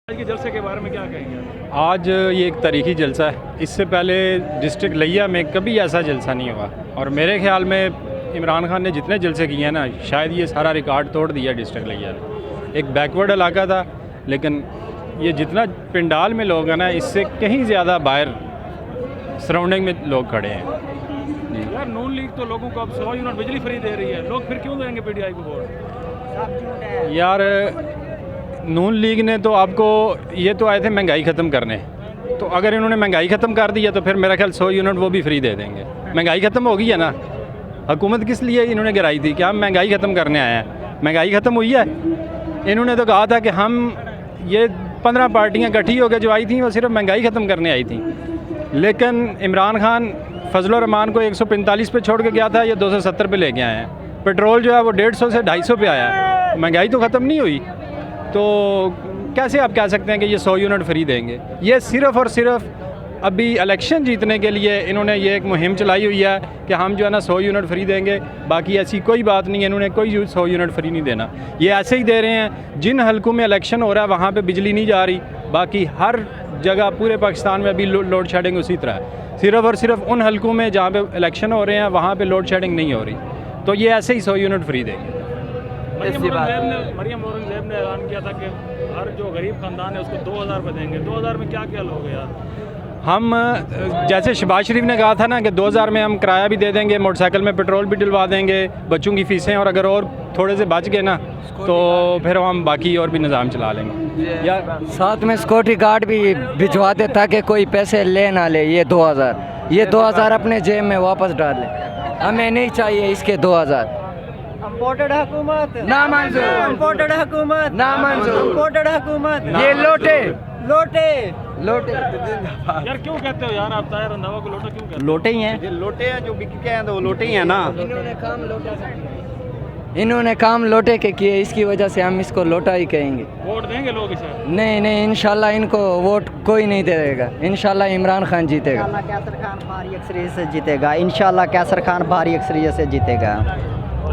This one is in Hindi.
आज के जलसे के बारे में क्या कहेंगे? आज ये एक तारीखी जलसा है। इससे पहले डिस्ट्रिक्ट लिया में कभी ऐसा जलसा नहीं हुआ और मेरे ख्याल में इमरान खान ने जितने जलसे किए हैं ना, शायद ये सारा रिकॉर्ड तोड़ दिया डिस्ट्रिक्ट लिया ने। एक बैकवर्ड इलाका था, लेकिन ये जितना पिंडाल में लोग हैं ना, इससे कहीं ज़्यादा बाहर सराउंडिंग में लोग खड़े हैं। यार नून लीग तो लोगों को अब 100 यूनिट बिजली फ्री दे रही है, लोग फिर क्यों देंगे पीटीआई को वोट? यार नून लीग ने तो आपको, ये तो आए थे महंगाई ख़त्म करने, तो अगर इन्होंने महंगाई ख़त्म कर दिया तो फिर मेरा ख्याल 100 यूनिट वो भी फ्री दे देंगे। महंगाई ख़त्म हो गई है ना, हुकूमत किस लिए इन्होंने गिराई थी कि हम महंगाई ख़त्म करने आए हैं? महंगाई ख़त्म हुई है। इन्होंने तो कहा था कि हम ये 15 पार्टियाँ इकट्ठी होकर जो आई थी वो सिर्फ महंगाई ख़त्म करने आई थी, लेकिन इमरान खान फजल रहमान को 145 पे छोड़ के गया था, ये 270 पे लेके आए हैं। पेट्रोल जो है वो 150 से 250 पे आया है, महंगाई तो ख़त्म नहीं हुई। तो कैसे आप कह सकते हैं कि ये 100 यूनिट फ्री देंगे? ये सिर्फ़ और सिर्फ अभी इलेक्शन जीतने के लिए इन्होंने ये एक मुहिम चलाई हुई है कि हम जो है ना 100 यूनिट फ्री देंगे, बाकी ऐसी कोई बात नहीं है। इन्होंने कोई 100 यूनिट फ्री नहीं देना, ये ऐसे ही दे रहे हैं। जिन हलकों में इलेक्शन हो रहा है वहाँ पे बिजली नहीं जा रही, बाकी हर जगह पूरे पाकिस्तान में अभी लोड शेडिंग उसी तरह है। सिर्फ़ और सिर्फ उन हलकों में जहाँ पे इलेक्शन हो रहे हैं वहाँ पे लोड शेडिंग नहीं हो रही, तो ये ऐसे ही 100 यूनिट फ्री देंगे। मरियम औरंगज़ेब ने ऐलान किया था कि हर जो गरीब ख़ानदान है उसको 2000 रुपये देंगे। 2000 में क्या क्या लोगे यार? हम जैसे शहबाज शरीफ ने कहा था ना कि 2000 में हम किराया भी दे देंगे, मोटरसाइकिल में पेट्रोल भी डलवा देंगे, बच्चों की फ़ीसें, और अगर और थोड़े से बच गए ना तो फिर हम बाकी और भी निज़ाम चला लेंगे। या साथ में सिक्योरिटी गार्ड भी भिजवा दे ताकि कोई पैसे ले ना ले। ये 2000 अपने जेब में वापस डाल ले, हमें नहीं चाहिए इसके 2000। इम्पोर्टेड हुकूमत ना मंजूर, इम्पोर्टेड हुकूमत ना मंजूर, इम्पोर्टेड हुकूमत, ये लोटे यार क्यों कहते हो यार आप ताहिर रंधावा को लोटा क्यों कहते हो? लोटे ही हैं। ये लोटे हैं जो बिक के हैं, तो वो लोटे ही हैं ना। इन्होंने काम लोटे के किए, इसकी वजह से हम इसको लोटा ही कहेंगे। वोट देंगे लोग इसे? नहीं, इंशाल्लाह इनको वोट कोई नहीं देगा। इंशाल्लाह इमरान खान जीतेगा। कैसर खान भारी अक्सरियत से जीतेगा। इंशाल्लाह कैसर खान भारी अक्सरियत से जीतेगा।